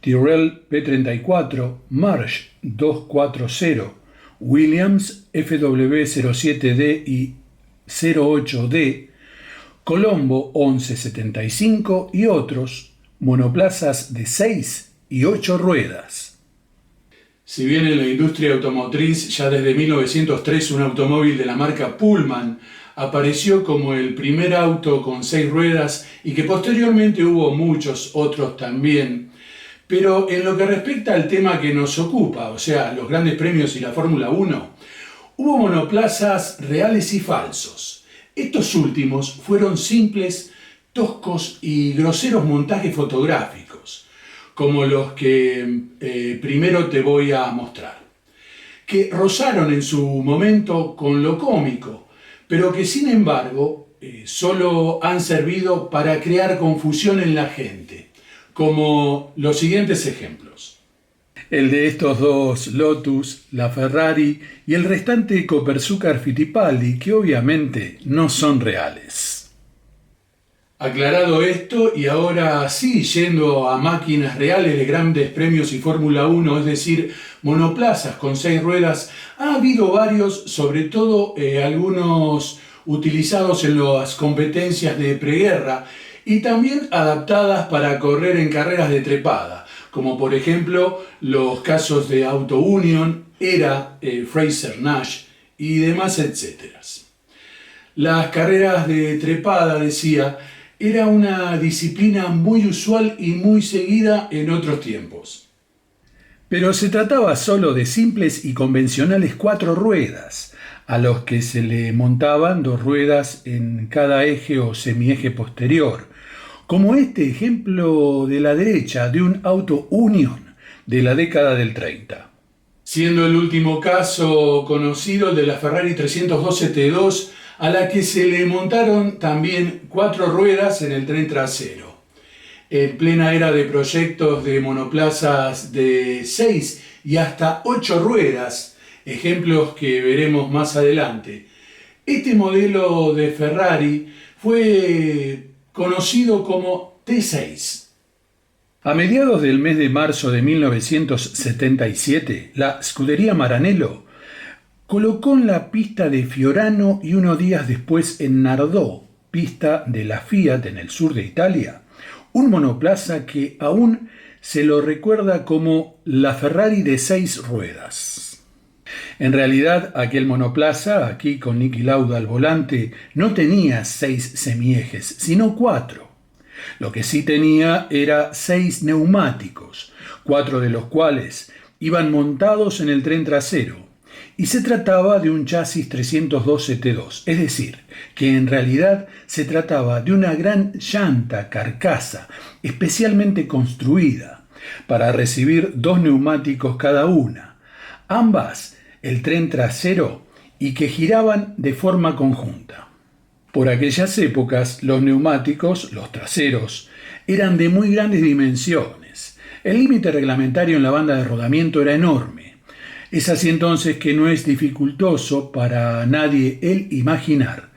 Tyrrell P34, Marsh 240, Williams FW07D y 08D, Colombo 1175 y otros, monoplazas de 6 y 8 ruedas. Si bien en la industria automotriz ya desde 1903 un automóvil de la marca Pullman apareció como el primer auto con 6 ruedas y que posteriormente hubo muchos otros también, pero en lo que respecta al tema que nos ocupa, o sea, los grandes premios y la Fórmula 1, hubo monoplazas reales y falsos. Estos últimos fueron simples, toscos y groseros montajes fotográficos, como los que primero te voy a mostrar, que rozaron en su momento con lo cómico, pero que sin embargo solo han servido para crear confusión en la gente, como los siguientes ejemplos. El de estos dos Lotus, la Ferrari y el restante Copersucar Fittipaldi, que obviamente no son reales. Aclarado esto, y ahora sí, yendo a máquinas reales de grandes premios y Fórmula 1, es decir, monoplazas con 6 ruedas, ha habido varios, sobre todo algunos utilizados en las competencias de preguerra y también adaptadas para correr en carreras de trepada, como por ejemplo los casos de Auto Union, ERA, Fraser Nash y demás, etc. Las carreras de trepada, decía, era una disciplina muy usual y muy seguida en otros tiempos. Pero se trataba solo de simples y convencionales 4 ruedas, a los que se le montaban 2 ruedas en cada eje o semieje posterior, como este ejemplo de la derecha de un Auto Union de la década del 30. Siendo el último caso conocido el de la Ferrari 312 T2, a la que se le montaron también 4 ruedas en el tren trasero. En plena era de proyectos de monoplazas de 6 y hasta 8 ruedas, ejemplos que veremos más adelante, este modelo de Ferrari fue conocido como T6. A mediados del mes de marzo de 1977, la Scuderia Maranello colocó en la pista de Fiorano y unos días después en Nardò, pista de la Fiat en el sur de Italia, un monoplaza que aún se lo recuerda como la Ferrari de 6 ruedas. En realidad, aquel monoplaza, aquí con Niki Lauda al volante, no tenía 6 semiejes, sino 4. Lo que sí tenía era 6 neumáticos, 4 de los cuales iban montados en el tren trasero, y se trataba de un chasis 312 T2, es decir, que en realidad se trataba de una gran llanta carcasa especialmente construida para recibir 2 neumáticos cada una, ambas el tren trasero y que giraban de forma conjunta. Por aquellas épocas, los neumáticos, los traseros, eran de muy grandes dimensiones. El límite reglamentario en la banda de rodamiento era enorme. Es así entonces que no es dificultoso para nadie el imaginar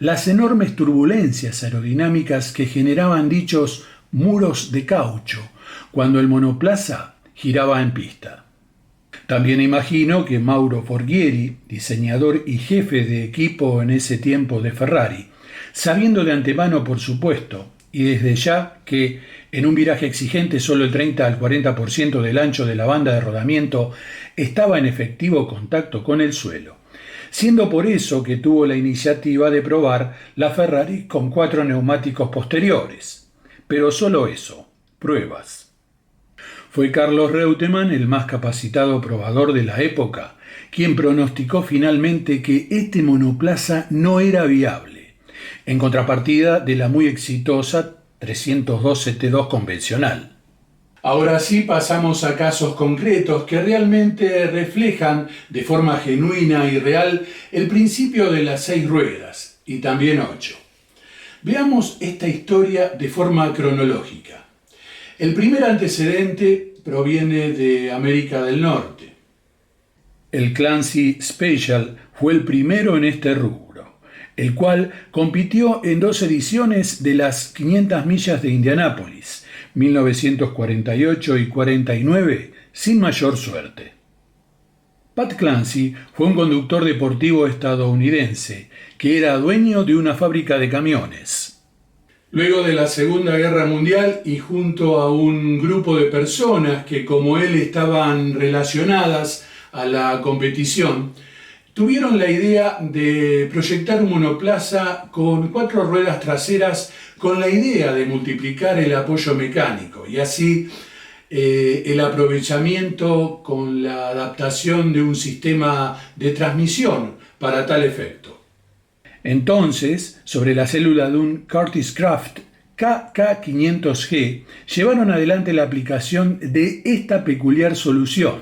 las enormes turbulencias aerodinámicas que generaban dichos muros de caucho cuando el monoplaza giraba en pista. También imagino que Mauro Forghieri, diseñador y jefe de equipo en ese tiempo de Ferrari, sabiendo de antemano, por supuesto, y desde ya que en un viraje exigente solo el 30 al 40% del ancho de la banda de rodamiento estaba en efectivo contacto con el suelo, siendo por eso que tuvo la iniciativa de probar la Ferrari con 4 neumáticos posteriores. Pero solo eso, pruebas. Fue Carlos Reutemann, el más capacitado probador de la época, quien pronosticó finalmente que este monoplaza no era viable, en contrapartida de la muy exitosa 312 T2 convencional. Ahora sí pasamos a casos concretos que realmente reflejan de forma genuina y real el principio de las 6 ruedas, y también 8. Veamos esta historia de forma cronológica. El primer antecedente proviene de América del Norte. El Clancy Special fue el primero en este rubro, el cual compitió en 2 ediciones de las 500 millas de Indianápolis, 1948 y 49 sin mayor suerte. Pat Clancy fue un conductor deportivo estadounidense que era dueño de una fábrica de camiones. Luego de la Segunda Guerra Mundial y junto a un grupo de personas que como él estaban relacionadas a la competición, tuvieron la idea de proyectar un monoplaza con 4 ruedas traseras con la idea de multiplicar el apoyo mecánico y así el aprovechamiento con la adaptación de un sistema de transmisión para tal efecto. Entonces, sobre la célula de un Curtiss Craft KK500G, llevaron adelante la aplicación de esta peculiar solución,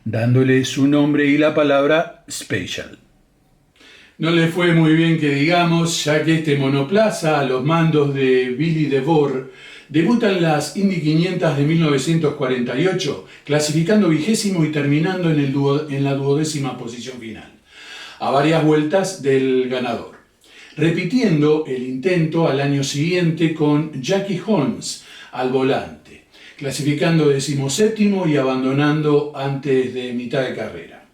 dándole su nombre y la palabra Special. No le fue muy bien que digamos, ya que este monoplaza, a los mandos de Billy DeVore, debuta en las Indy 500 de 1948, clasificando 20º y terminando en la 12ª posición final, a varias vueltas del ganador, repitiendo el intento al año siguiente con Jackie Holmes al volante, clasificando 17º y abandonando antes de mitad de carrera.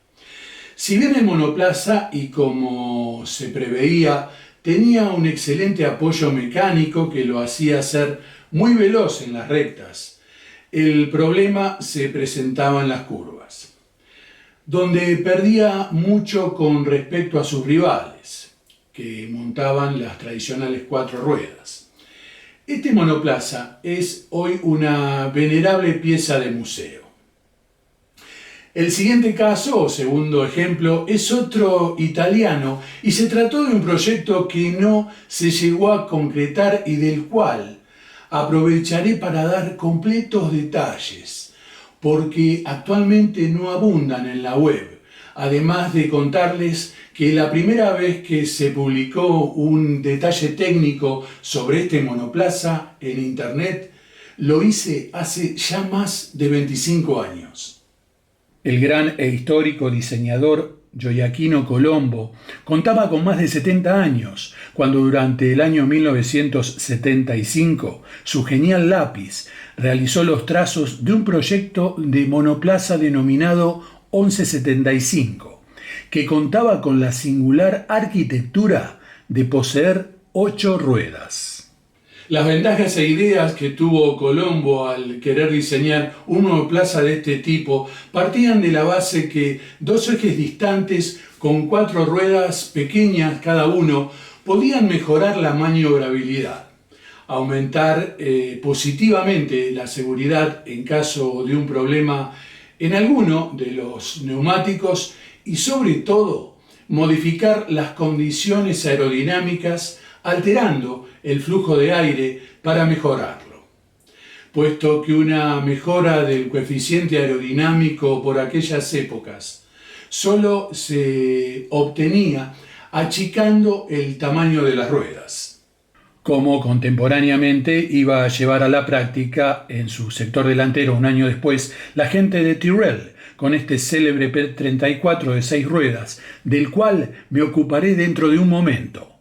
Si bien el monoplaza, y como se preveía, tenía un excelente apoyo mecánico que lo hacía ser muy veloz en las rectas, el problema se presentaba en las curvas, donde perdía mucho con respecto a sus rivales, que montaban las tradicionales 4 ruedas. Este monoplaza es hoy una venerable pieza de museo. El siguiente caso, o segundo ejemplo, es otro italiano y se trató de un proyecto que no se llegó a concretar y del cual aprovecharé para dar completos detalles, porque actualmente no abundan en la web, además de contarles que la primera vez que se publicó un detalle técnico sobre este monoplaza en internet, lo hice hace ya más de 25 años. El gran e histórico diseñador Gioacchino Colombo contaba con más de 70 años cuando durante el año 1975 su genial lápiz realizó los trazos de un proyecto de monoplaza denominado 1175, que contaba con la singular arquitectura de poseer 8 ruedas. Las ventajas e ideas que tuvo Colombo al querer diseñar un monoplaza de este tipo partían de la base que 2 ejes distantes con 4 ruedas pequeñas cada uno podían mejorar la maniobrabilidad, aumentar positivamente la seguridad en caso de un problema en alguno de los neumáticos y sobre todo modificar las condiciones aerodinámicas alterando el flujo de aire para mejorarlo, puesto que una mejora del coeficiente aerodinámico por aquellas épocas solo se obtenía achicando el tamaño de las ruedas. Como contemporáneamente iba a llevar a la práctica en su sector delantero un año después la gente de Tyrrell, con este célebre P34 de 6 ruedas, del cual me ocuparé dentro de un momento.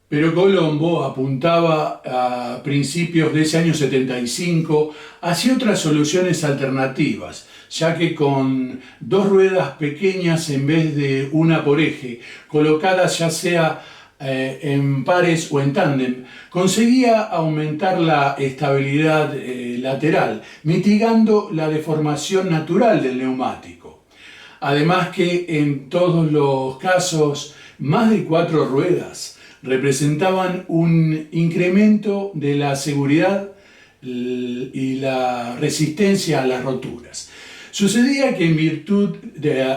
Pero Colombo apuntaba a principios de ese año 75 hacia otras soluciones alternativas, ya que con 2 ruedas pequeñas en vez de una por eje, colocadas ya sea en pares o en tándem, conseguía aumentar la estabilidad lateral, mitigando la deformación natural del neumático. Además que en todos los casos, más de 4 ruedas representaban un incremento de la seguridad y la resistencia a las roturas. Sucedía que en virtud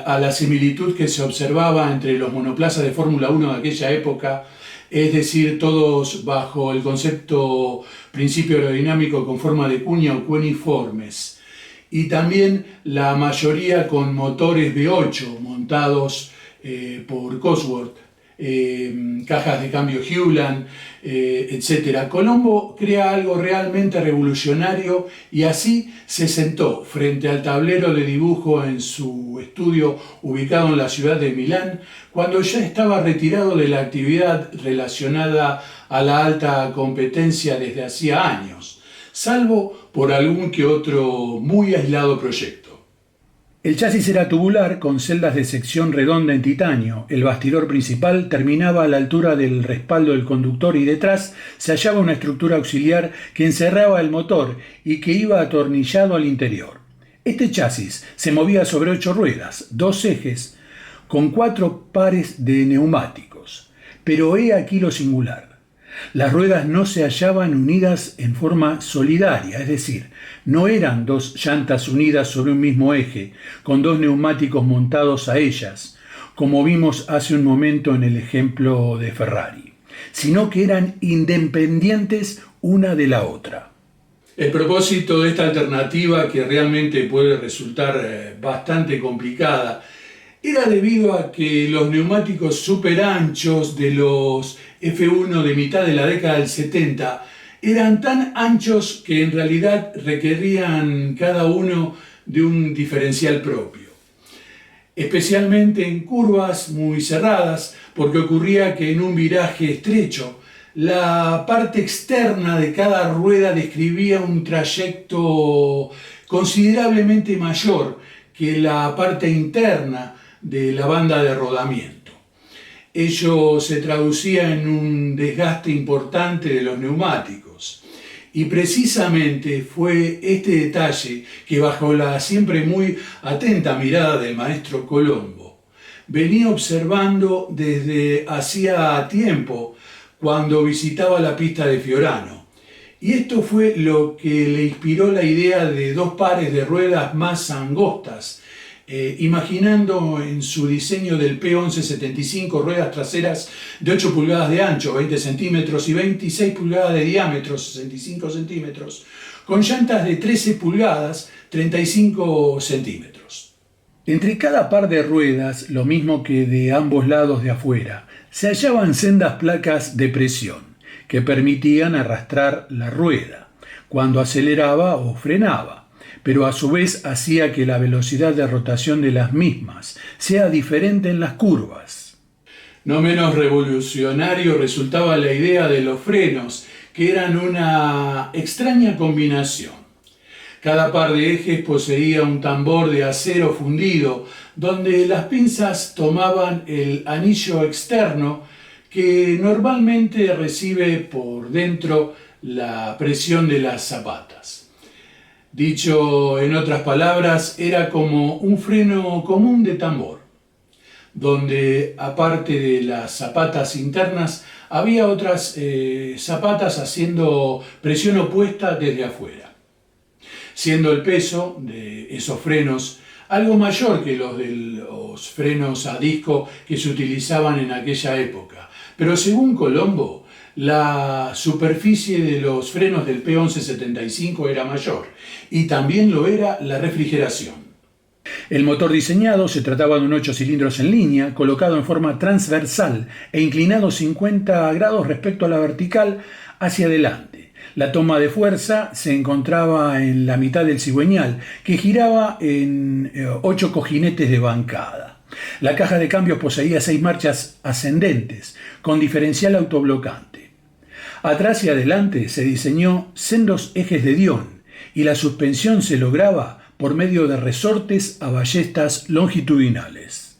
a la similitud que se observaba entre los monoplazas de Fórmula 1 de aquella época, es decir, todos bajo el concepto principio aerodinámico con forma de cuña o cuneiformes, y también la mayoría con motores V8 montados por Cosworth, cajas de cambio Hewland, etc. Colombo crea algo realmente revolucionario y así se sentó frente al tablero de dibujo en su estudio ubicado en la ciudad de Milán, cuando ya estaba retirado de la actividad relacionada a la alta competencia desde hacía años, salvo por algún que otro muy aislado proyecto. El chasis era tubular con celdas de sección redonda en titanio. El bastidor principal terminaba a la altura del respaldo del conductor y detrás se hallaba una estructura auxiliar que encerraba el motor y que iba atornillado al interior. Este chasis se movía sobre 8 ruedas, 2 ejes, con 4 pares de neumáticos. Pero he aquí lo singular. Las ruedas no se hallaban unidas en forma solidaria, es decir, no eran 2 llantas unidas sobre un mismo eje, con 2 neumáticos montados a ellas, como vimos hace un momento en el ejemplo de Ferrari, sino que eran independientes una de la otra. El propósito de esta alternativa, que realmente puede resultar bastante complicada, era debido a que los neumáticos super anchos de los F1 de mitad de la década del 70 eran tan anchos que en realidad requerían cada uno de un diferencial propio. Especialmente en curvas muy cerradas, porque ocurría que en un viraje estrecho, la parte externa de cada rueda describía un trayecto considerablemente mayor que la parte interna de la banda de rodamiento. Ello se traducía en un desgaste importante de los neumáticos. Y precisamente fue este detalle que, bajo la siempre muy atenta mirada del maestro Colombo, venía observando desde hacía tiempo cuando visitaba la pista de Fiorano. Y esto fue lo que le inspiró la idea de 2 pares de ruedas más angostas, imaginando en su diseño del P1175 ruedas traseras de 8 pulgadas de ancho, 20 centímetros, y 26 pulgadas de diámetro, 65 centímetros, con llantas de 13 pulgadas, 35 centímetros. Entre cada par de ruedas, lo mismo que de ambos lados de afuera, se hallaban sendas placas de presión que permitían arrastrar la rueda cuando aceleraba o frenaba, pero a su vez hacía que la velocidad de rotación de las mismas sea diferente en las curvas. No menos revolucionario resultaba la idea de los frenos, que eran una extraña combinación. Cada par de ejes poseía un tambor de acero fundido, donde las pinzas tomaban el anillo externo que normalmente recibe por dentro la presión de las zapatas. Dicho en otras palabras, era como un freno común de tambor, donde aparte de las zapatas internas, había otras zapatas haciendo presión opuesta desde afuera, siendo el peso de esos frenos algo mayor que los de los frenos a disco que se utilizaban en aquella época. Pero según Colombo, la superficie de los frenos del P1175 era mayor, y también lo era la refrigeración. El motor diseñado se trataba de un 8 cilindros en línea, colocado en forma transversal e inclinado 50 grados respecto a la vertical hacia adelante. La toma de fuerza se encontraba en la mitad del cigüeñal, que giraba en 8 cojinetes de bancada. La caja de cambios poseía 6 marchas ascendentes, con diferencial autoblocante. Atrás y adelante se diseñó sendos ejes de Dion, y la suspensión se lograba por medio de resortes a ballestas longitudinales.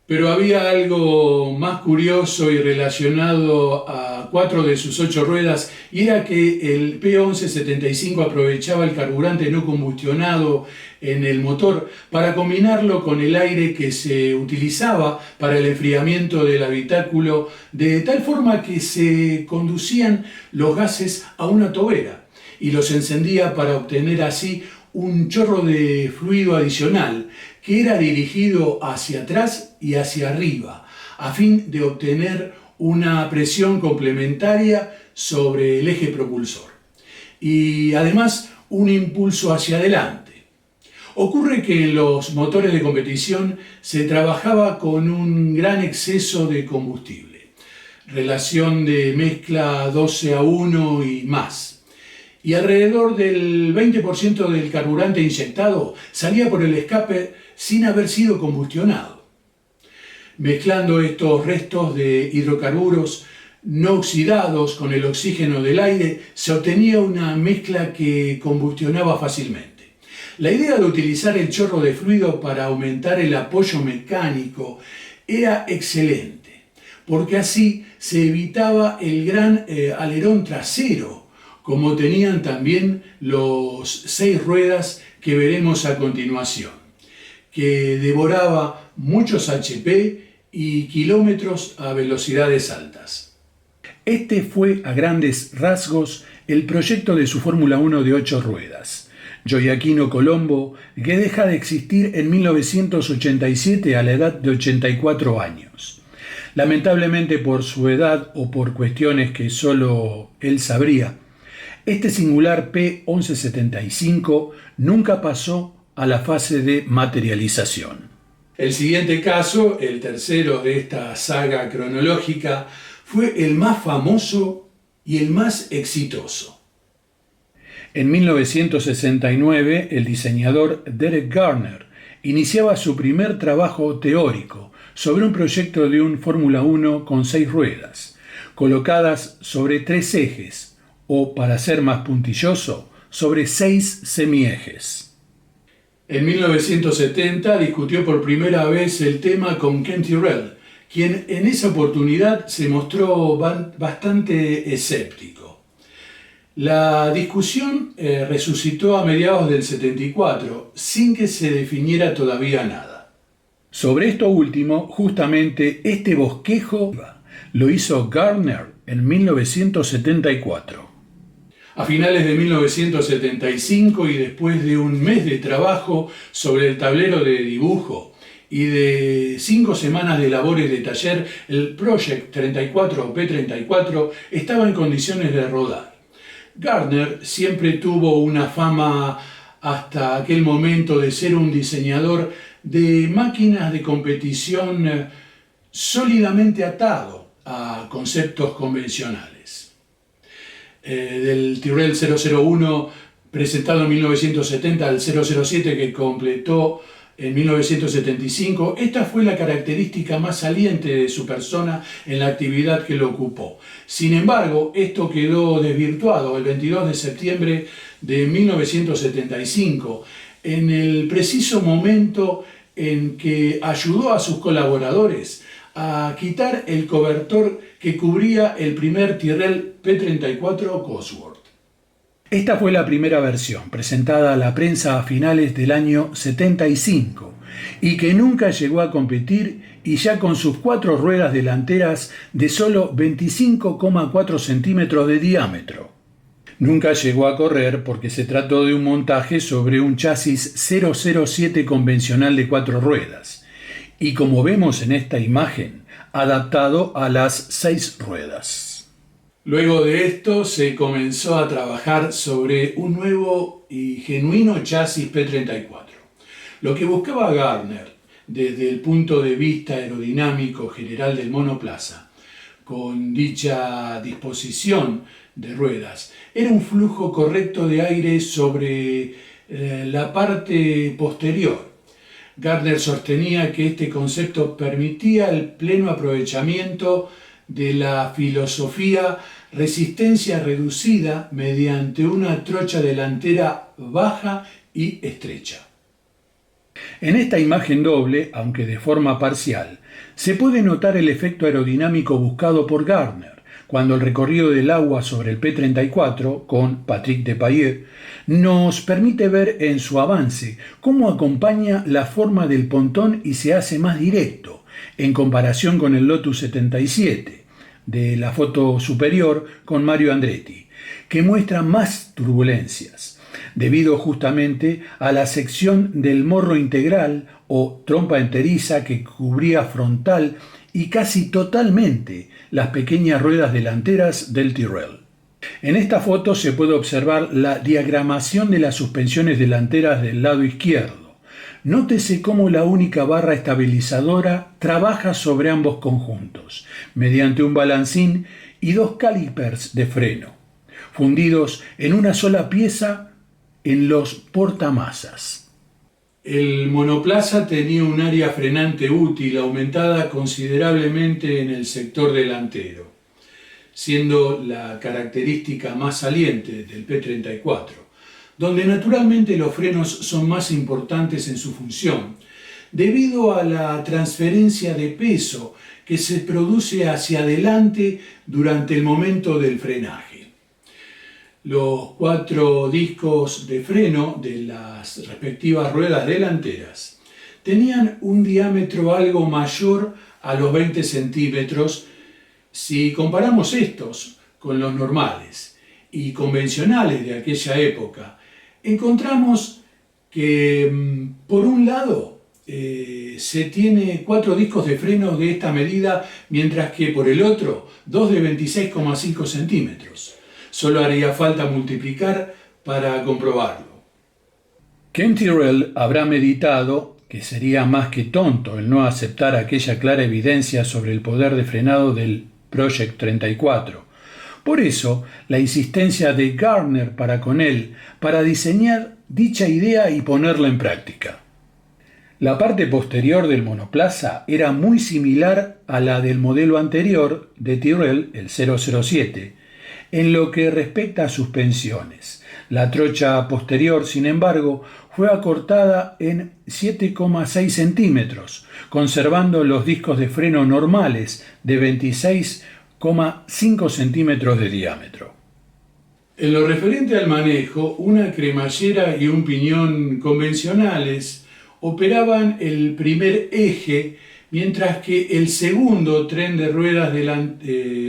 Pero había algo más curioso y relacionado a 4 de sus 8 ruedas, y era que el P1175 aprovechaba el carburante no combustionado en el motor para combinarlo con el aire que se utilizaba para el enfriamiento del habitáculo, de tal forma que se conducían los gases a una tobera y los encendía para obtener así un chorro de fluido adicional que era dirigido hacia atrás y hacia arriba, a fin de obtener una presión complementaria sobre el eje propulsor y además un impulso hacia adelante. Ocurre que en los motores de competición se trabajaba con un gran exceso de combustible, relación de mezcla 12:1 y más. Y alrededor del 20% del carburante inyectado salía por el escape sin haber sido combustionado. Mezclando estos restos de hidrocarburos, no oxidados con el oxígeno del aire, se obtenía una mezcla que combustionaba fácilmente. La idea de utilizar el chorro de fluido para aumentar el apoyo mecánico era excelente, porque así se evitaba el gran alerón trasero, como tenían también los 6 ruedas que veremos a continuación, que devoraba muchos HP y kilómetros a velocidades altas. Este fue a grandes rasgos el proyecto de su Fórmula 1 de 8 ruedas. Gioacchino Colombo, que deja de existir en 1987 a la edad de 84 años. Lamentablemente por su edad o por cuestiones que solo él sabría, este singular P1175 nunca pasó a la fase de materialización. El siguiente caso, el tercero de esta saga cronológica, fue el más famoso y el más exitoso. En 1969, el diseñador Derek Garner iniciaba su primer trabajo teórico sobre un proyecto de un Fórmula 1 con 6 ruedas, colocadas sobre 3 ejes, o para ser más puntilloso, sobre 6 semiejes. En 1970 discutió por primera vez el tema con Ken Tyrrell, quien en esa oportunidad se mostró bastante escéptico. La discusión resucitó a mediados del 74, sin que se definiera todavía nada. Sobre esto último, justamente este bosquejo lo hizo Garner en 1974. A finales de 1975 y después de un mes de trabajo sobre el tablero de dibujo y de 5 semanas de labores de taller, el Project 34 o P34 estaba en condiciones de rodar. Garner siempre tuvo una fama hasta aquel momento de ser un diseñador de máquinas de competición sólidamente atado a conceptos convencionales. Del Tyrrell 001 presentado en 1970 al 007 que completó en 1975, esta fue la característica más saliente de su persona en la actividad que lo ocupó. Sin embargo, esto quedó desvirtuado el 22 de septiembre de 1975, en el preciso momento en que ayudó a sus colaboradores a quitar el cobertor que cubría el primer Tyrrell P34 Cosworth. Esta fue la primera versión, presentada a la prensa a finales del año 75, y que nunca llegó a competir, y ya con sus 4 ruedas delanteras de solo 25,4 centímetros de diámetro. Nunca llegó a correr porque se trató de un montaje sobre un chasis 007 convencional de 4 ruedas, y como vemos en esta imagen, adaptado a las 6 ruedas. Luego de esto se comenzó a trabajar sobre un nuevo y genuino chasis P34. Lo que buscaba Garner desde el punto de vista aerodinámico general del monoplaza, con dicha disposición de ruedas, era un flujo correcto de aire sobre la parte posterior. Garner sostenía que este concepto permitía el pleno aprovechamiento de la filosofía resistencia reducida mediante una trocha delantera baja y estrecha. En esta imagen doble, aunque de forma parcial, se puede notar el efecto aerodinámico buscado por Garner, cuando el recorrido del agua sobre el P34, con Patrick Depailler, nos permite ver en su avance cómo acompaña la forma del pontón y se hace más directo, en comparación con el Lotus 77, de la foto superior con Mario Andretti, que muestra más turbulencias, debido justamente a la sección del morro integral o trompa enteriza que cubría frontal y casi totalmente las pequeñas ruedas delanteras del Tyrrell. En esta foto se puede observar la diagramación de las suspensiones delanteras del lado izquierdo. Nótese cómo la única barra estabilizadora trabaja sobre ambos conjuntos, mediante un balancín y 2 calipers de freno, fundidos en una sola pieza en los portamasas. El monoplaza tenía un área frenante útil aumentada considerablemente en el sector delantero. siendo la característica más saliente del P34, donde naturalmente los frenos son más importantes en su función, debido a la transferencia de peso que se produce hacia adelante durante el momento del frenaje. Los 4 discos de freno de las respectivas ruedas delanteras tenían un diámetro algo mayor a los 20 centímetros si comparamos estos con los normales y convencionales de aquella época. Encontramos que, por un lado, se tiene 4 discos de freno de esta medida, mientras que por el otro, 2 de 26,5 centímetros. Solo haría falta multiplicar para comprobarlo. Ken Tyrrell habrá meditado que sería más que tonto el no aceptar aquella clara evidencia sobre el poder de frenado del Project 34. Por eso, la insistencia de Gardner para con él, para diseñar dicha idea y ponerla en práctica. La parte posterior del monoplaza era muy similar a la del modelo anterior de Tyrrell, el 007, en lo que respecta a suspensiones. La trocha posterior, sin embargo, fue acortada en 7,6 centímetros, conservando los discos de freno normales de 26,5 centímetros de diámetro. En lo referente al manejo, una cremallera y un piñón convencionales operaban el primer eje, mientras que el segundo tren de ruedas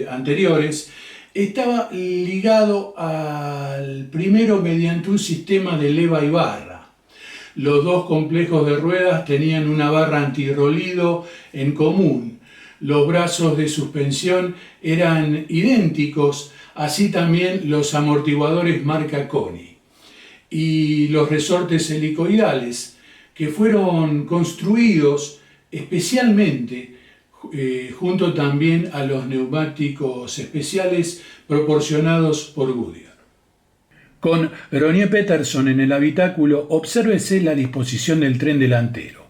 anteriores estaba ligado al primero mediante un sistema de leva y barra. Los 2 complejos de ruedas tenían una barra antirrolido en común. Los brazos de suspensión eran idénticos, así también los amortiguadores marca Koni y los resortes helicoidales, que fueron construidos especialmente junto también a los neumáticos especiales proporcionados por Goodyear. Con Ronnie Peterson en el habitáculo, obsérvese la disposición del tren delantero,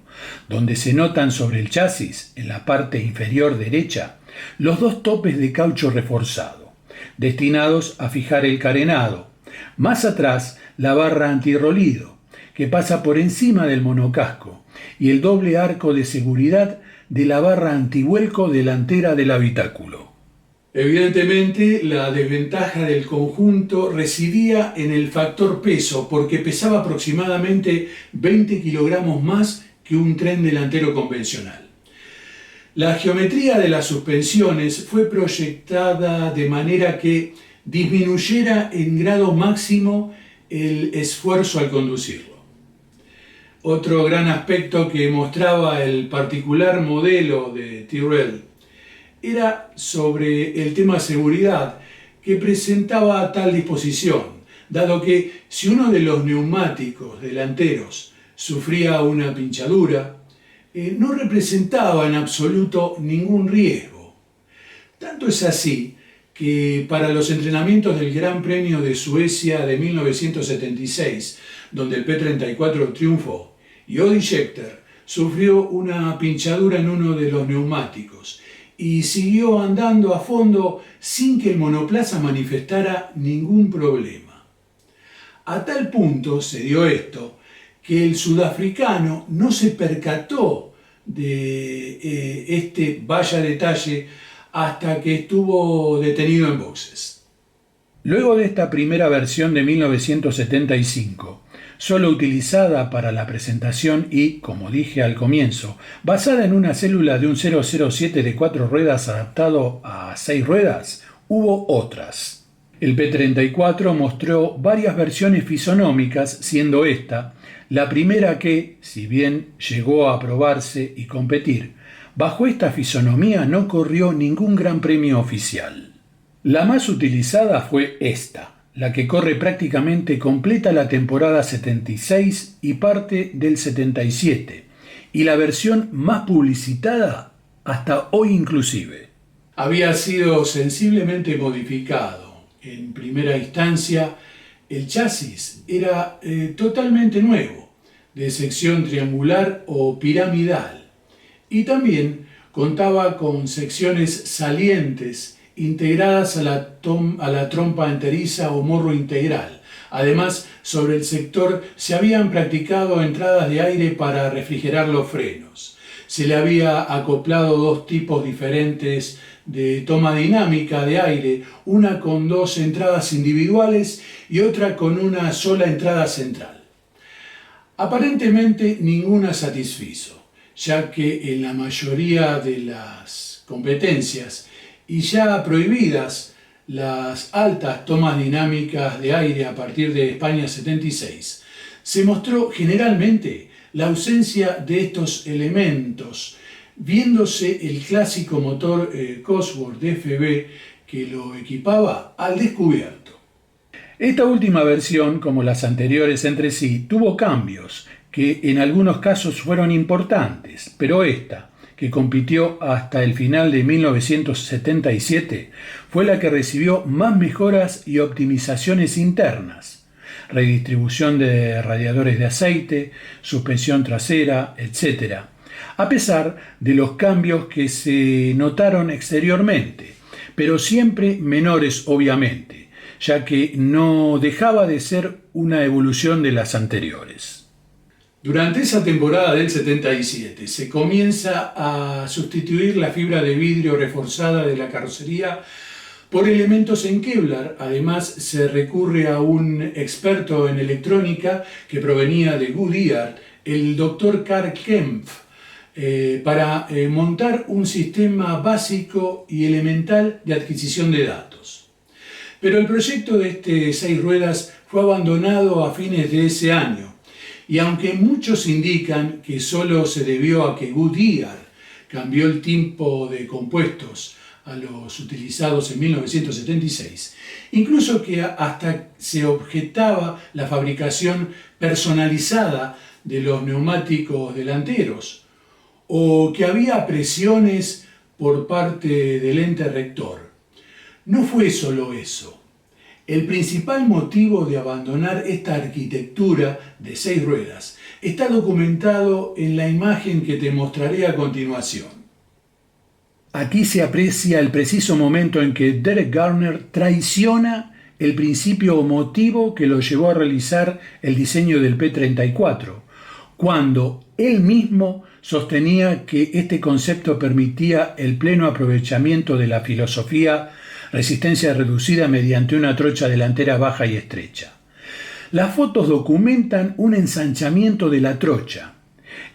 donde se notan sobre el chasis, en la parte inferior derecha, los 2 topes de caucho reforzado, destinados a fijar el carenado. Más atrás, la barra antirrolido, que pasa por encima del monocasco, y el doble arco de seguridad de la barra antivuelco delantera del habitáculo. Evidentemente, la desventaja del conjunto residía en el factor peso, porque pesaba aproximadamente 20 kilogramos más que un tren delantero convencional. La geometría de las suspensiones fue proyectada de manera que disminuyera en grado máximo el esfuerzo al conducirlo. Otro gran aspecto que mostraba el particular modelo de Tyrrell era sobre el tema seguridad que presentaba tal disposición, dado que si uno de los neumáticos delanteros sufría una pinchadura, no representaba en absoluto ningún riesgo. Tanto es así que para los entrenamientos del Gran Premio de Suecia de 1976, donde el P34 triunfó, Jody Scheckter sufrió una pinchadura en uno de los neumáticos y siguió andando a fondo sin que el monoplaza manifestara ningún problema. A tal punto se dio esto que el sudafricano no se percató de este vaya detalle hasta que estuvo detenido en boxes. Luego de esta primera versión de 1975, solo utilizada para la presentación y, como dije al comienzo, basada en una célula de un 007 de 4 ruedas adaptado a 6 ruedas, hubo otras. El P34 mostró varias versiones fisonómicas, siendo esta la primera que, si bien llegó a aprobarse y competir, bajo esta fisonomía no corrió ningún gran premio oficial. La más utilizada fue esta, la que corre prácticamente completa la temporada 76 y parte del 77, y la versión más publicitada hasta hoy inclusive. Había sido sensiblemente modificado. En primera instancia, el chasis era totalmente nuevo, de sección triangular o piramidal, y también contaba con secciones salientes integradas a la trompa enteriza o morro integral. Además, sobre el sector se habían practicado entradas de aire para refrigerar los frenos. Se le había acoplado dos tipos diferentes de toma dinámica de aire, una con dos entradas individuales y otra con una sola entrada central. Aparentemente ninguna satisfizo, ya que en la mayoría de las competencias y ya prohibidas las altas tomas dinámicas de aire a partir de España 76, se mostró generalmente la ausencia de estos elementos, viéndose el clásico motor Cosworth FB que lo equipaba al descubierto. Esta última versión, como las anteriores entre sí, tuvo cambios que en algunos casos fueron importantes, pero esta, que compitió hasta el final de 1977, fue la que recibió más mejoras y optimizaciones internas, redistribución de radiadores de aceite, suspensión trasera, etc., a pesar de los cambios que se notaron exteriormente, pero siempre menores obviamente, ya que no dejaba de ser una evolución de las anteriores. Durante esa temporada del 77 se comienza a sustituir la fibra de vidrio reforzada de la carrocería por elementos en Kevlar. Además, se recurre a un experto en electrónica que provenía de Goodyear, el Dr. Karl Kempf, para montar un sistema básico y elemental de adquisición de datos. Pero el proyecto de este 6 ruedas fue abandonado a fines de ese año, y aunque muchos indican que solo se debió a que Goodyear cambió el tipo de compuestos a los utilizados en 1976, incluso que hasta se objetaba la fabricación personalizada de los neumáticos delanteros, o que había presiones por parte del ente rector. No fue solo eso. El principal motivo de abandonar esta arquitectura de 6 ruedas está documentado en la imagen que te mostraré a continuación. Aquí se aprecia el preciso momento en que Derek Garner traiciona el principio o motivo que lo llevó a realizar el diseño del P-34, cuando él mismo sostenía que este concepto permitía el pleno aprovechamiento de la filosofía resistencia reducida mediante una trocha delantera baja y estrecha. Las fotos documentan un ensanchamiento de la trocha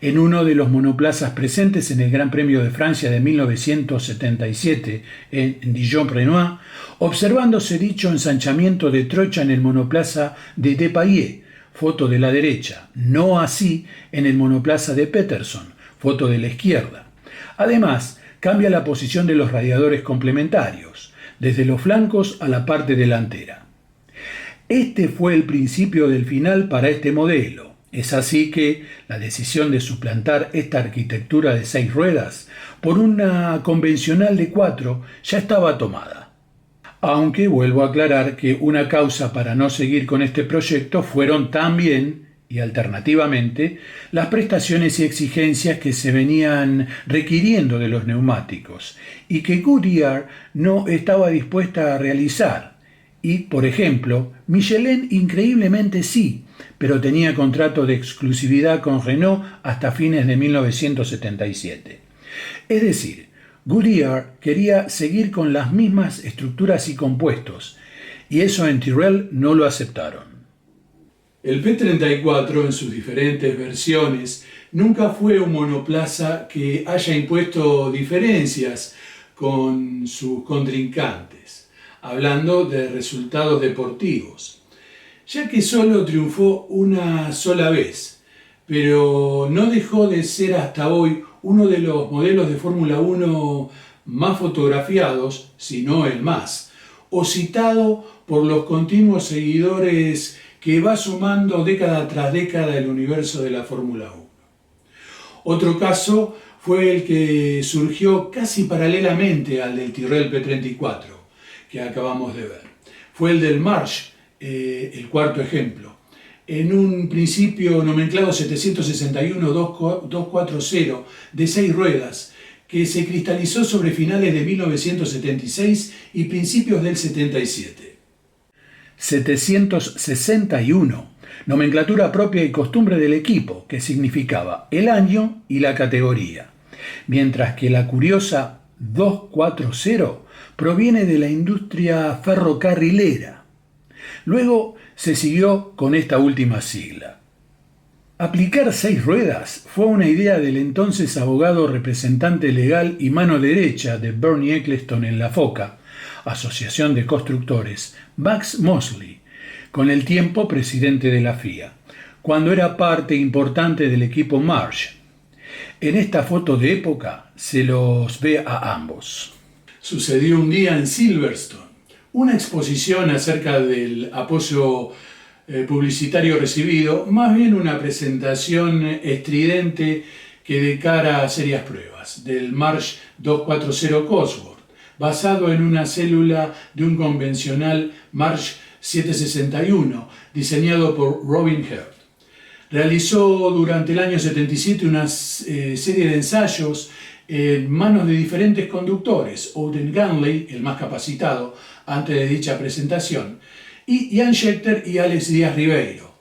en uno de los monoplazas presentes en el Gran Premio de Francia de 1977 en Dijon-Prenois, observándose dicho ensanchamiento de trocha en el monoplaza de Depailler, foto de la derecha, no así en el monoplaza de Peterson, foto de la izquierda. Además, cambia la posición de los radiadores complementarios, desde los flancos a la parte delantera. Este fue el principio del final para este modelo. Es así que la decisión de suplantar esta arquitectura de 6 ruedas por una convencional de 4 ya estaba tomada. Aunque vuelvo a aclarar que una causa para no seguir con este proyecto fueron también, y alternativamente, las prestaciones y exigencias que se venían requiriendo de los neumáticos y que Goodyear no estaba dispuesta a realizar. Y, por ejemplo, Michelin increíblemente sí, pero tenía contrato de exclusividad con Renault hasta fines de 1977. Es decir, Goodyear quería seguir con las mismas estructuras y compuestos, y eso en Tyrrell no lo aceptaron. El P-34 en sus diferentes versiones nunca fue un monoplaza que haya impuesto diferencias con sus contrincantes, hablando de resultados deportivos, ya que solo triunfó una sola vez, pero no dejó de ser hasta hoy uno de los modelos de Fórmula 1 más fotografiados, si no el más, o citado por los continuos seguidores que va sumando década tras década el universo de la Fórmula 1. Otro caso fue el que surgió casi paralelamente al del Tyrrell P-34, que acabamos de ver. Fue el del March, el cuarto ejemplo. En un principio nomenclado 761-240 de 6 ruedas, que se cristalizó sobre finales de 1976 y principios del 77. 761, nomenclatura propia y costumbre del equipo, que significaba el año y la categoría, mientras que la curiosa 240 proviene de la industria ferrocarrilera. Luego se siguió con esta última sigla. Aplicar 6 ruedas fue una idea del entonces abogado representante legal y mano derecha de Bernie Ecclestone en la FOCA, Asociación de Constructores, Max Mosley, con el tiempo presidente de la FIA, cuando era parte importante del equipo Marsh. En esta foto de época se los ve a ambos. Sucedió un día en Silverstone, una exposición acerca del apoyo publicitario recibido, más bien una presentación estridente que de cara a serias pruebas, del Marsh 240 Cosworth, basado en una célula de un convencional Marsh 761, diseñado por Robin Herd. Realizó durante el año 77 una serie de ensayos en manos de diferentes conductores, Odin Ganley, el más capacitado antes de dicha presentación, y Ian Scheckter y Alex Díaz Ribeiro.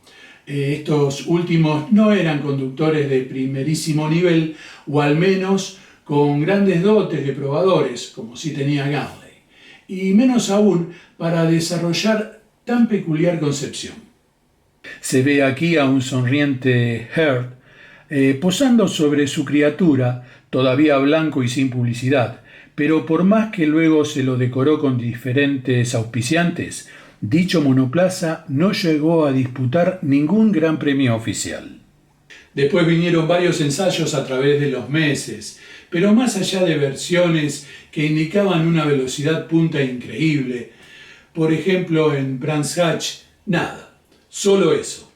Estos últimos no eran conductores de primerísimo nivel, o al menos con grandes dotes de probadores, como sí tenía Ganley, y menos aún para desarrollar tan peculiar concepción. Se ve aquí a un sonriente Herd posando sobre su criatura, todavía blanco y sin publicidad, pero por más que luego se lo decoró con diferentes auspiciantes, dicho monoplaza no llegó a disputar ningún gran premio oficial. Después vinieron varios ensayos a través de los meses, pero más allá de versiones que indicaban una velocidad punta increíble, por ejemplo en Brands Hatch, nada, solo eso.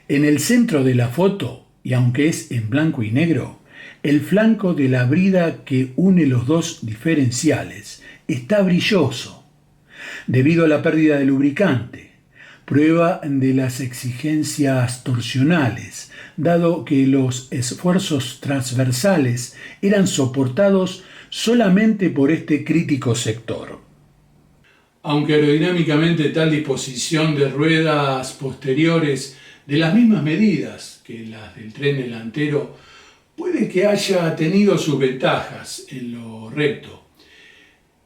En el centro de la foto, y aunque es en blanco y negro, el flanco de la brida que une los dos diferenciales está brilloso, debido a la pérdida de lubricante, prueba de las exigencias torsionales, dado que los esfuerzos transversales eran soportados solamente por este crítico sector. Aunque aerodinámicamente tal disposición de ruedas posteriores de las mismas medidas que las del tren delantero puede que haya tenido sus ventajas en lo recto,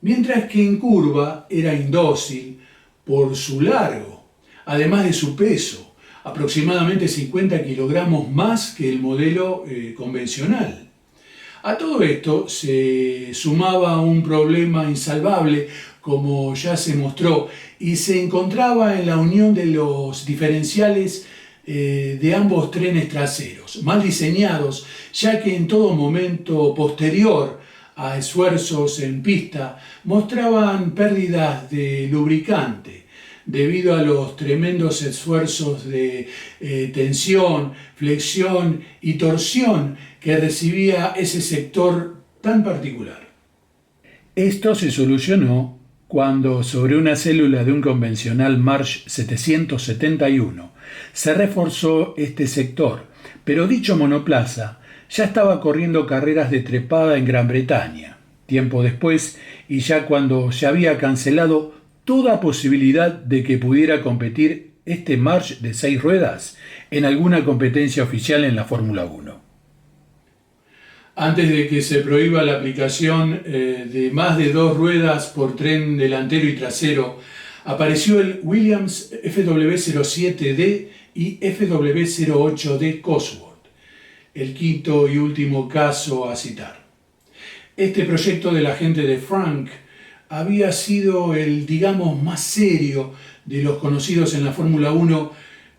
mientras que en curva era indócil por su largo, además de su peso, aproximadamente 50 kilogramos más que el modelo convencional. A todo esto se sumaba un problema insalvable, como ya se mostró, y se encontraba en la unión de los diferenciales de ambos trenes traseros, mal diseñados, ya que en todo momento posterior a esfuerzos en pista mostraban pérdidas de lubricante debido a los tremendos esfuerzos de tensión, flexión y torsión que recibía ese sector tan particular. Esto se solucionó cuando sobre una célula de un convencional Marsh 771 se reforzó este sector, pero dicho monoplaza ya estaba corriendo carreras de trepada en Gran Bretaña, tiempo después, y ya cuando se había cancelado toda posibilidad de que pudiera competir este Marsh de 6 ruedas en alguna competencia oficial en la Fórmula 1. Antes de que se prohíba la aplicación de más de 2 ruedas por tren delantero y trasero, apareció el Williams FW07D y FW08D Cosworth, el quinto y último caso a citar. Este proyecto de la gente de Frank había sido el, digamos, más serio de los conocidos en la Fórmula 1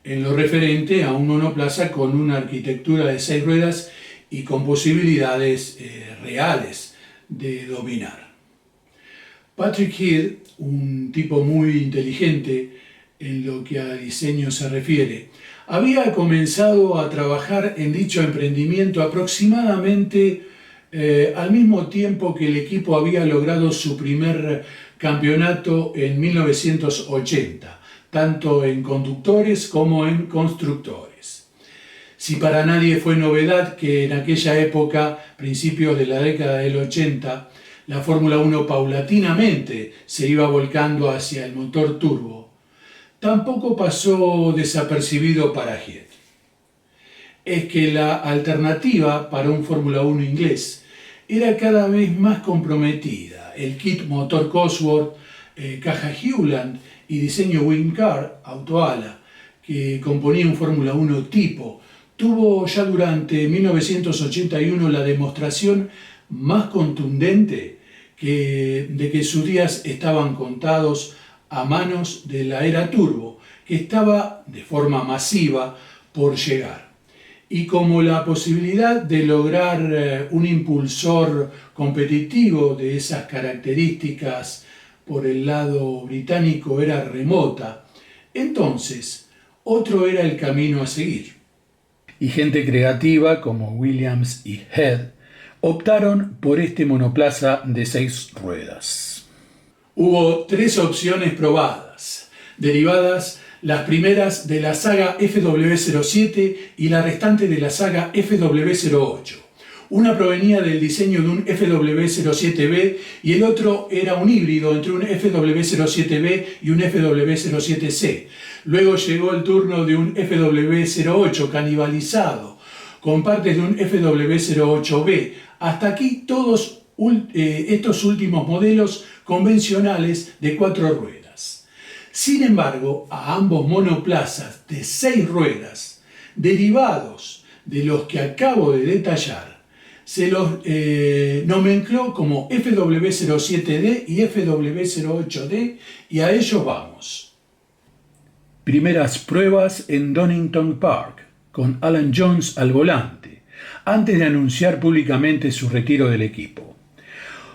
en lo referente a un monoplaza con una arquitectura de 6 ruedas y con posibilidades reales de dominar. Patrick Head, un tipo muy inteligente en lo que a diseño se refiere, había comenzado a trabajar en dicho emprendimiento aproximadamente al mismo tiempo que el equipo había logrado su primer campeonato en 1980, tanto en conductores como en constructores. Si para nadie fue novedad que en aquella época, principios de la década del 80, la Fórmula 1 paulatinamente se iba volcando hacia el motor turbo, tampoco pasó desapercibido para Giet. Es que la alternativa para un Fórmula 1 inglés era cada vez más comprometida. El kit motor Cosworth, caja Hewland y diseño Wingcar, autoala, que componía un Fórmula 1 tipo, tuvo ya durante 1981 la demostración más contundente de que sus días estaban contados a manos de la era turbo, que estaba de forma masiva por llegar. Y como la posibilidad de lograr un impulsor competitivo de esas características por el lado británico era remota, entonces otro era el camino a seguir. Y gente creativa como Williams y Head optaron por este monoplaza de 6 ruedas. Hubo 3 opciones probadas, derivadas las primeras de la saga FW07 y la restante de la saga FW08. Una provenía del diseño de un FW07B y el otro era un híbrido entre un FW07B y un FW07C. Luego llegó el turno de un FW08 canibalizado, con partes de un FW08B. Hasta aquí todos estos últimos modelos convencionales de 4 ruedas. Sin embargo, a ambos monoplazas de 6 ruedas, derivados de los que acabo de detallar, se los nomencló como FW07D y FW08D, y a ellos vamos. Primeras pruebas en Donington Park, con Alan Jones al volante, antes de anunciar públicamente su retiro del equipo.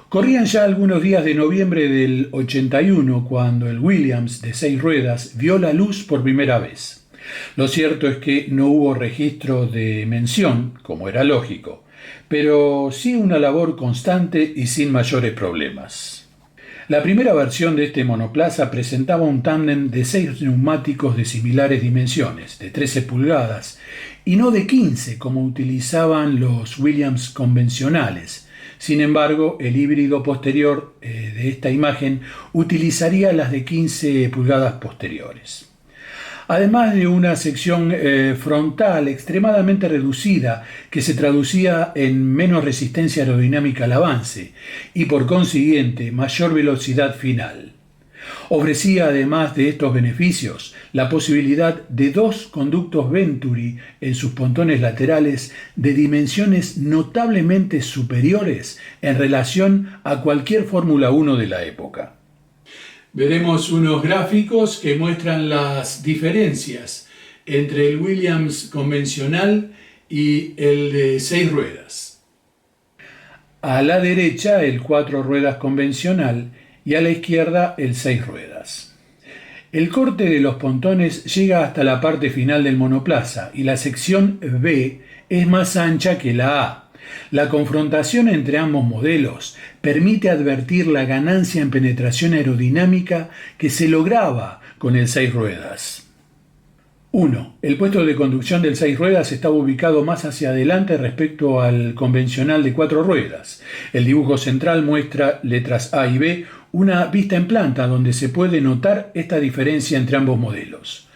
Corrían ya algunos días de noviembre del 81 cuando el Williams de 6 ruedas vio la luz por primera vez. Lo cierto es que no hubo registro de mención, como era lógico, pero sí una labor constante y sin mayores problemas. La primera versión de este monoplaza presentaba un tándem de 6 neumáticos de similares dimensiones, de 13 pulgadas, y no de 15 como utilizaban los Williams convencionales. Sin embargo, el híbrido posterior de esta imagen utilizaría las de 15 pulgadas posteriores. Además de una sección frontal extremadamente reducida que se traducía en menos resistencia aerodinámica al avance y por consiguiente mayor velocidad final. Ofrecía además de estos beneficios la posibilidad de 2 conductos Venturi en sus pontones laterales de dimensiones notablemente superiores en relación a cualquier Fórmula 1 de la época. Veremos unos gráficos que muestran las diferencias entre el Williams convencional y el de 6 ruedas. A la derecha el 4 ruedas convencional y a la izquierda el 6 ruedas. El corte de los pontones llega hasta la parte final del monoplaza y la sección B es más ancha que la A. La confrontación entre ambos modelos permite advertir la ganancia en penetración aerodinámica que se lograba con el 6 ruedas. 1. El puesto de conducción del 6 ruedas estaba ubicado más hacia adelante respecto al convencional de 4 ruedas. El dibujo central muestra letras A y B, una vista en planta donde se puede notar esta diferencia entre ambos modelos.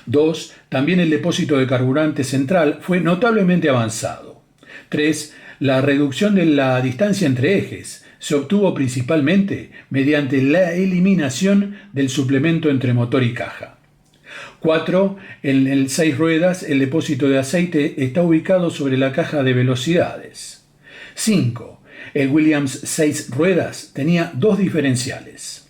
2. También el depósito de carburante central fue notablemente avanzado. 3. La reducción de la distancia entre ejes se obtuvo principalmente mediante la eliminación del suplemento entre motor y caja. 4. En el 6 ruedas el depósito de aceite está ubicado sobre la caja de velocidades. 5. El Williams 6 ruedas tenía 2 diferenciales.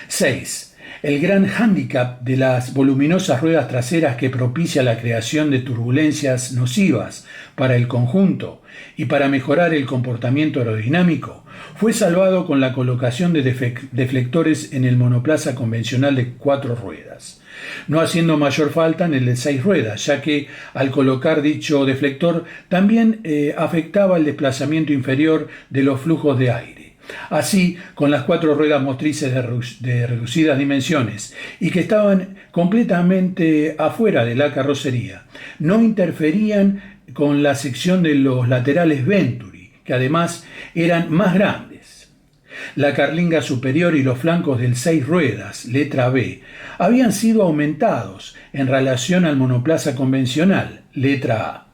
6. El gran hándicap de las voluminosas ruedas traseras que propicia la creación de turbulencias nocivas para el conjunto y para mejorar el comportamiento aerodinámico fue salvado con la colocación de deflectores en el monoplaza convencional de 4 ruedas, no haciendo mayor falta en el de 6 ruedas, ya que al colocar dicho deflector también afectaba el desplazamiento inferior de los flujos de aire, Así, con las 4 ruedas motrices de reducidas dimensiones y que estaban completamente afuera de la carrocería, no interferían con la sección de los laterales Venturi, que además eran más grandes. La carlinga superior y los flancos del 6 ruedas, letra B, habían sido aumentados en relación al monoplaza convencional, letra A.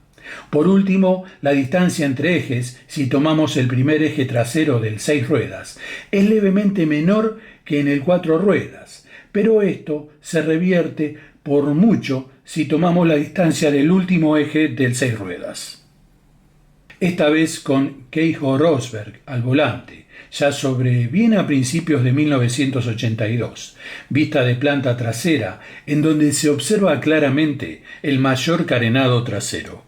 Por último, la distancia entre ejes, si tomamos el primer eje trasero del 6 ruedas, es levemente menor que en el 4 ruedas, pero esto se revierte por mucho si tomamos la distancia del último eje del 6 ruedas. Esta vez con Keijo Rosberg al volante, ya sobre bien a principios de 1982, vista de planta trasera, en donde se observa claramente el mayor carenado trasero.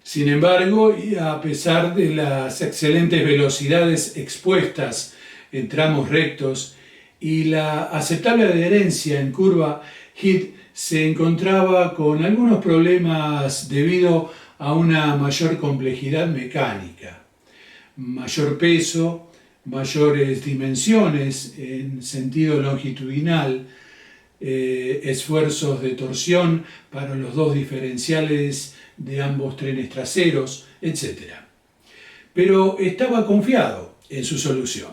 Sin embargo, y a pesar de las excelentes velocidades expuestas en tramos rectos y la aceptable adherencia en curva, Heath se encontraba con algunos problemas debido a una mayor complejidad mecánica, mayor peso, mayores dimensiones en sentido longitudinal, esfuerzos de torsión para los dos diferenciales de ambos trenes traseros, etc. Pero estaba confiado en su solución.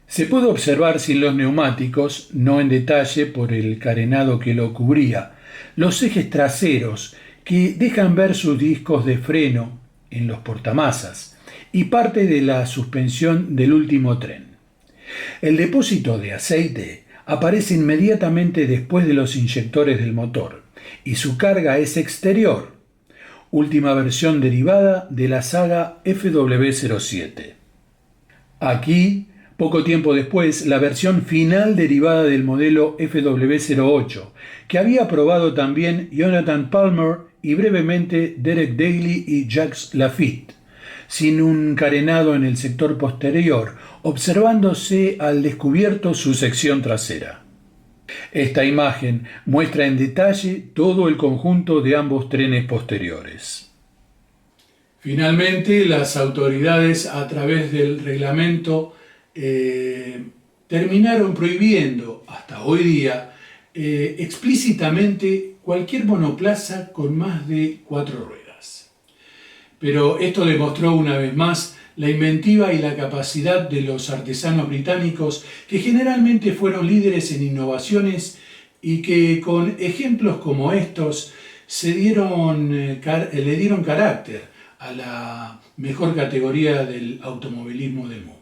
Se puede observar sin los neumáticos, no en detalle por el carenado que lo cubría, los ejes traseros que dejan ver sus discos de freno en los portamasas y parte de la suspensión del último tren. El depósito de aceite aparece inmediatamente después de los inyectores del motor y su carga es exterior, última versión derivada de la saga FW07. Aquí, poco tiempo después, la versión final derivada del modelo FW08, que había probado también Jonathan Palmer y brevemente Derek Daly y Jacques Lafitte, sin un carenado en el sector posterior, observándose al descubierto su sección trasera. Esta imagen muestra en detalle todo el conjunto de ambos trenes posteriores. Finalmente, las autoridades, a través del reglamento, terminaron prohibiendo, hasta hoy día, explícitamente cualquier monoplaza con más de 4 ruedas. Pero esto demostró una vez más la inventiva y la capacidad de los artesanos británicos, que generalmente fueron líderes en innovaciones y que con ejemplos como estos le dieron carácter a la mejor categoría del automovilismo del mundo.